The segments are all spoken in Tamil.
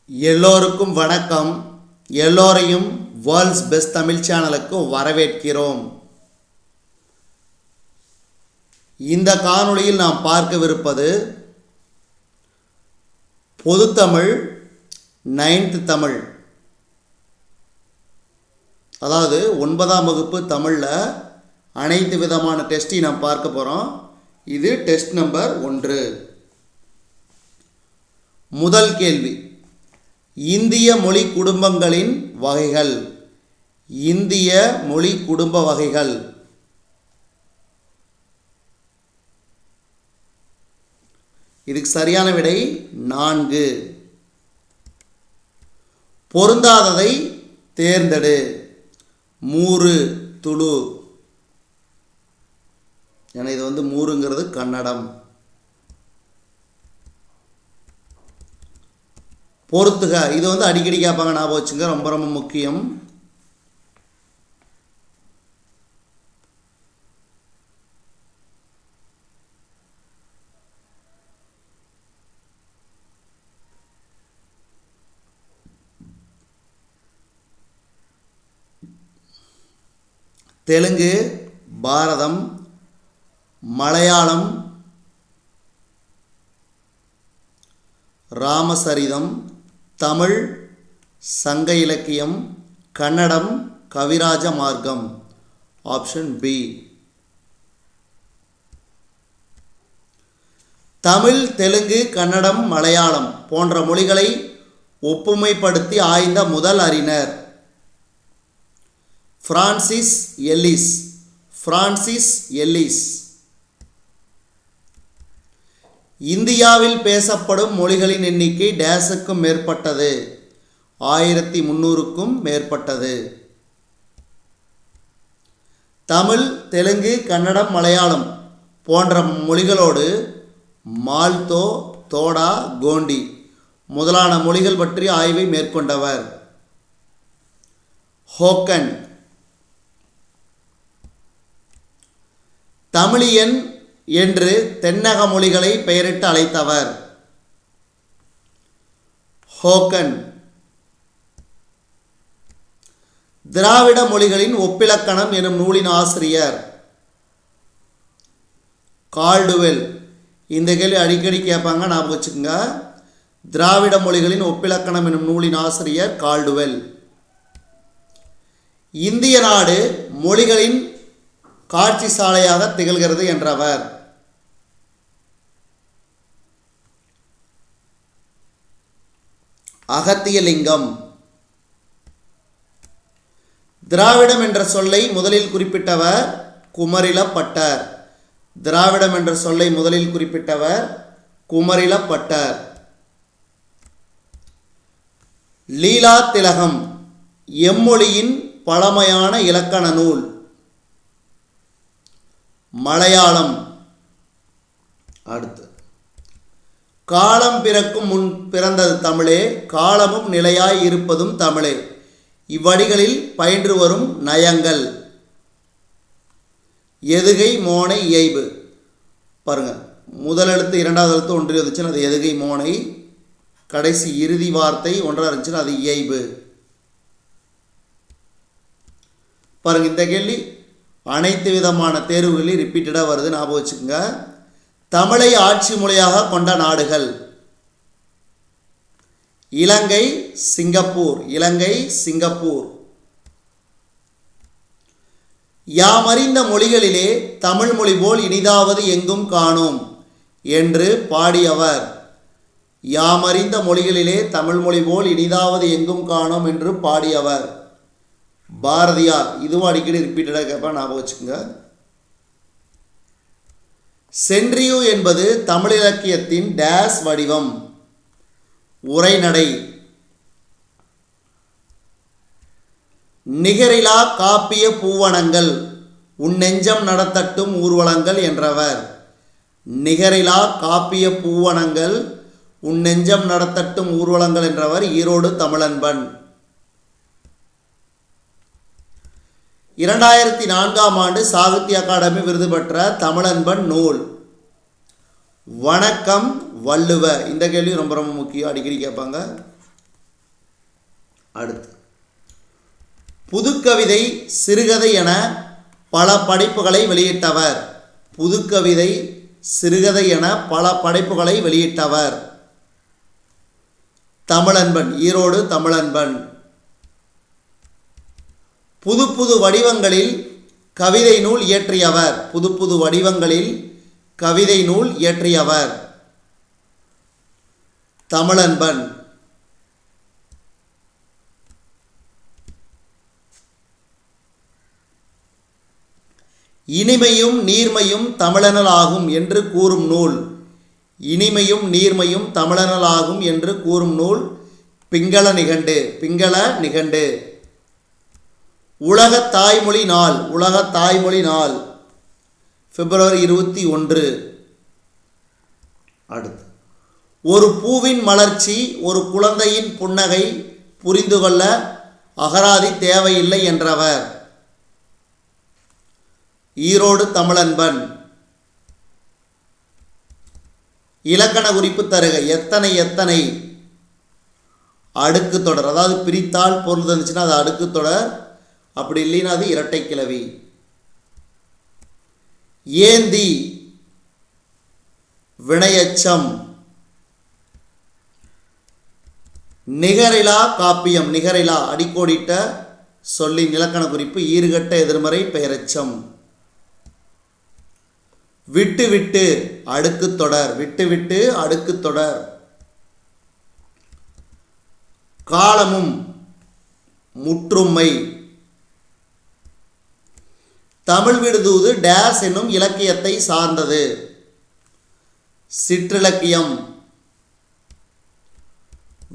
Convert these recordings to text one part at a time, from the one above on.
எல்லோருக்கும் வணக்கம். எல்லோரையும் வேர்ல்ட்ஸ் பெஸ்ட் தமிழ் சேனலுக்கு வரவேற்கிறோம். இந்த காணொளியில் நாம் பார்க்கவிருப்பது பொதுத்தமிழ் 9th தமிழ், அதாவது 9ஆம் வகுப்பு தமிழில் அனைத்து விதமான டெஸ்ட்டையும் நாம் பார்க்க போகிறோம். இது டெஸ்ட் நம்பர் 1. முதல் கேள்வி, இந்திய மொழி குடும்பங்களின் வகைகள். இந்திய மொழி குடும்ப வகைகள். இதுக்கு சரியான விடை 4. பொருந்தாததை தேர்ந்தெடு. மூரு துளு. ஏன்னா இது மூருங்கிறது கன்னடம். பொறுத்துக, இது அடிக்கடி கேட்பாங்க, ஞாபகம் வச்சுங்க, ரொம்ப ரொம்ப முக்கியம். தெலுங்கு பாரதம், மலையாளம் ராமசரிதம், தமிழ் சங்க இலக்கியம், Kannada Kavirajamarga. Option B. Tamil, Telugu, Kannada, Malayalam போன்ற மொழிகளை ஒப்புமைப்படுத்தி ஆய்ந்த முதல் அறிஞர் பிரான்சிஸ் எல்லிஸ். Francis Ellis. இந்தியாவில் பேசப்படும் மொழிகளின் எண்ணிக்கை டேஸுக்கும் மேற்பட்டது. 1300க்கும் மேற்பட்டது. தமிழ், தெலுங்கு, கன்னடம், மலையாளம் போன்ற மொழிகளோடு மால்தோ, தோடா, கோண்டி முதலான மொழிகள் பற்றி ஆய்வை மேற்கொண்டவர் ஹோக்கன். தமிழியன் என்று தென்னக மொழிகளை பெயரிட்டு அழைத்தவர் ஹோக்கன். திராவிட மொழிகளின் ஒப்பிலக்கணம் எனும் நூலின் ஆசிரியர் கால்டுவெல். இந்த கேள்வி அடிக்கடி கேட்பாங்க, ஞாபகம் வச்சுக்கோங்க. திராவிட மொழிகளின் ஒப்பிலக்கணம் எனும் நூலின் ஆசிரியர் கால்டுவெல். இந்திய நாடு மொழிகளின் காட்சி சாலையாக திகழ்கிறது என்றவர் அகத்தியலிங்கம். திராவிடம் என்ற சொல்லை முதலில் குறிப்பிட்டவர் குமரிலப்பட்டர். திராவிடம் என்ற சொல்லை முதலில் குறிப்பிட்டவர் குமரிலப்பட்டர். லீலா திலகம் எம்மொழியின் பழமையான இலக்கண நூல். மலையாளம். அடுத்து, காலம் பிறக்கும் முன் பிறந்தது தமிழே, காலமும் நிலையாய் இருப்பதும் தமிழே. இவ்வடிகளில் பயின்று வரும் நயங்கள். எதுகை மோனை இயைபு. பாருங்க, முதல் எழுத்து இரண்டாவது எழுத்து ஒன்று இருந்துச்சுன்னா அது எதுகை மோனை, கடைசி இறுதி வார்த்தை ஒன்றாக இருந்துச்சுன்னா அது இயைபு. பாருங்க, இந்த கேள்வி அனைத்து விதமான தேர்வுகளில் ரிப்பீட்டடாக வருது, ஞாபகம் வச்சுக்கோங்க. தமிழை ஆட்சி மொழியாக கொண்ட நாடுகள். இலங்கை, சிங்கப்பூர். இலங்கை, சிங்கப்பூர். யாமறிந்த மொழிகளிலே தமிழ் மொழி போல் இனிதாவது எங்கும் காணோம் என்று பாடியவர். யாமறிந்த மொழிகளிலே தமிழ் மொழி போல் இனிதாவது எங்கும் காணோம் என்று பாடியவர் பாரதியார். இதுவும் அடிக்கடி ரிப்பீட்டடாக கேட்பேன், ஞாபகம் வச்சுக்கோங்க. சென்றியு என்பது தமிழ் இலக்கியத்தின் டேஸ் வடிவம். உரைநடை. நிகரிலா காப்பிய பூவனங்கள் உன் நெஞ்சம் நடத்தட்டும் ஊர்வலங்கள் என்றவர். நிகரிலா காப்பிய பூவனங்கள் உன் நெஞ்சம் நடத்தட்டும் ஊர்வலங்கள் என்றவர் ஈரோடு தமிழன்பன். 2004ஆம் ஆண்டு சாகித்ய அகாடமி விருது பெற்ற தமிழன்பன் நூல். வணக்கம் வள்ளுவ. இந்த கேள்வி ரொம்ப ரொம்ப முக்கியம், அடிக்கடி கேட்பாங்க. அடுத்து புதுக்கவிதை சிறுகதை என பல படைப்புகளை வெளியிட்டவர். புதுக்கவிதை சிறுகதை என பல படைப்புகளை வெளியிட்டவர். தமிழன்பன், ஈரோடு தமிழன்பன். புது புது வடிவங்களில் கவிதை நூல் இயற்றியவர். புது புது வடிவங்களில் கவிதை நூல் இயற்றியவர். தமிழன்பன். இனிமையும் நீர்மையும் தமிழனலாகும் என்று கூறும் நூல். இனிமையும் நீர்மையும் தமிழனலாகும் என்று கூறும் நூல் பிங்கள நிகண்டு. பிங்கள நிகண்டு. உலக தாய்மொழி நாள். உலக தாய்மொழி நாள் பிப்ரவரி 21. அடுத்து ஒரு பூவின் மலர்ச்சி ஒரு குழந்தையின் புன்னகை புரிந்து கொள்ள அகராதி தேவையில்லை என்றவர். ஈரோடு தமிழன்பன். இலக்கண குறிப்பு தருக. எத்தனை எத்தனை அடுக்கு தொடர், அதாவது பிரித்தால் பொருள் இருந்துச்சுன்னா அது அடுக்கு தொடர், அப்படி இல்லைன்னா அது இரட்டை கிளவி. ஏந்தி வினையச்சம். நிகரிலா காப்பியம். நிகரிலா அடிக்கோடிட்ட சொல்லின் இலக்கண குறிப்பு ஈறுகட்ட எதிர்மறை பெயரெச்சம். விட்டு விட்டு அடுக்கு தொடர். விட்டு விட்டு அடுக்கு தொடர். காலமும் முற்றுமை. தமிழ் விடுதூது டேஸ் என்னும் இலக்கியத்தை சார்ந்தது. சிற்றிலக்கியம்.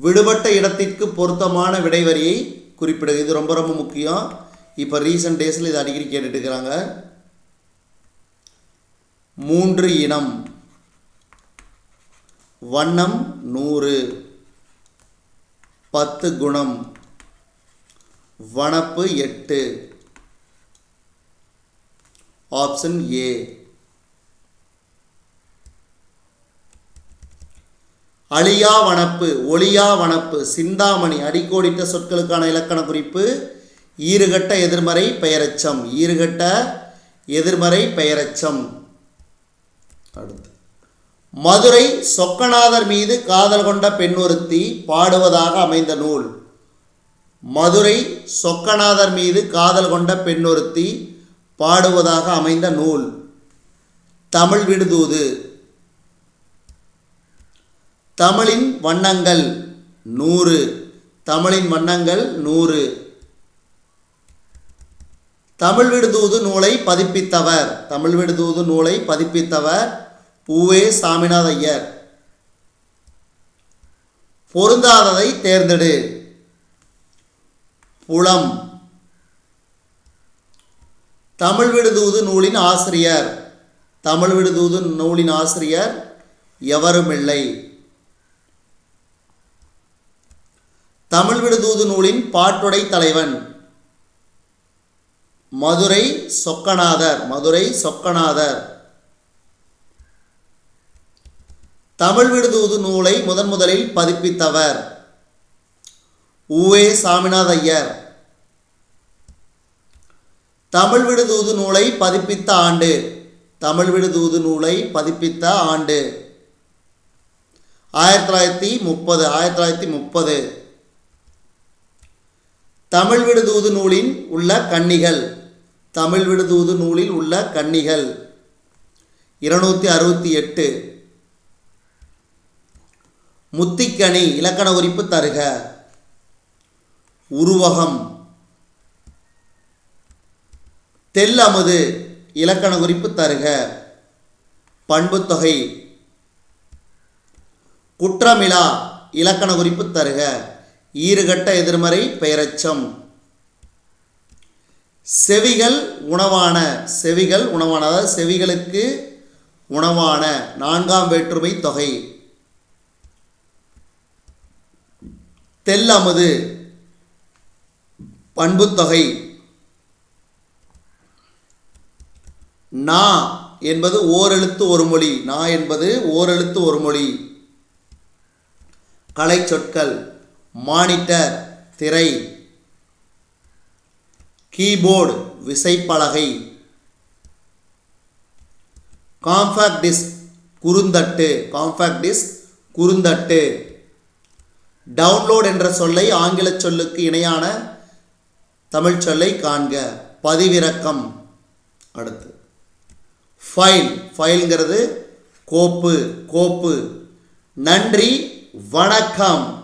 விடுபட்ட இடத்திற்கு பொருத்தமான விடைவரியை குறிப்பிடுது. இது ரொம்ப ரொம்ப முக்கியம். இப்போ ரீசன்ட் டேஸில் இது அடிக்கடி கேட்டுட்டு இருக்கிறாங்க. 3 இனம். வண்ணம் 100. 10 குணம். வனப்பு 8. Option A. அழியா வனப்பு, ஒளியா வனப்பு, சிந்தாமணி அடிக்கோடிட்ட சொற்களுக்கான இலக்கண குறிப்பு ஈறுகட்ட எதிர்மறை பெயரெச்சம். ஈறுகட்ட எதிர்மறை பெயரெச்சம். அடுத்து மதுரை சொக்கநாதர் மீது காதல் கொண்ட பெண் ஒருத்தி பாடுவதாக அமைந்த நூல். மதுரை சொக்கநாதர் மீது காதல் கொண்ட பெண் ஒருத்தி பாடுவதாக அமைந்த நூல் தமிழ் விடுதூது. தமிழின் வண்ணங்கள் 100. தமிழின் வண்ணங்கள் 100. தமிழ் விடுதூது நூலை பதிப்பித்தவர். தமிழ் விடுதூது நூலை பதிப்பித்தவர் உவே சாமிநாத ஐயர். பொருந்தாததை தேர்ந்தெடு. புலம். தமிழ் விடுதூது நூலின் ஆசிரியர். தமிழ் விடுதூது நூலின் ஆசிரியர் எவருமில்லை. தமிழ் விடுதூது நூலின் பாட்டுடை தலைவன் மதுரை சொக்கநாதர். மதுரை சொக்கநாதர். தமிழ் விடுதூது நூலை முதலில் பதிப்பித்தவர் உவே சாமிநாத ஐயர். தமிழ் விடுதூது நூலை பதிப்பித்த ஆண்டு. தமிழ் விடுதூது நூலை பதிப்பித்த ஆண்டு 1930. 1930. தமிழ் விடுதூது நூலில் உள்ள கன்னிகள். தமிழ் விடுதூது நூலில் உள்ள கன்னிகள் 268. முத்திக்கனி இலக்கண குறிப்பு தருக. உருவகம். தெல்லமுது இலக்கண குறிப்பு தருக. பண்புத்தொகை. குற்றமிலா இலக்கண குறிப்பு தருக. ஈறுகட்ட எதிர்மறை பெயரெச்சம். செவிகள் உணவான. செவிகள் உணவான, அதாவது செவிகளுக்கு உணவான 4ஆம் வேற்றுமை தொகை. தெல்லமுது பண்புத்தொகை. நா என்பது ஓரெழுத்து ஒரு மொழி. நா என்பது ஓரெழுத்து ஒரு மொழி. கலை சொற்கள். மானிட்டர் திரை. கீபோர்டு விசைப்பலகை. காம்பாக்ட் டிஸ்க் குறுந்தட்டு. காம்பாக்ட் டிஸ்க் குறுந்தட்டு. டவுன்லோட் என்ற சொல்லை ஆங்கில சொல்லுக்கு இணையான தமிழ் சொல்லை காண்க. பதிவிறக்கம். அடுத்து ஃபைல். ஃபைல்ங்கிறது கோப்பு. கோப்பு. நன்றி, வணக்கம்.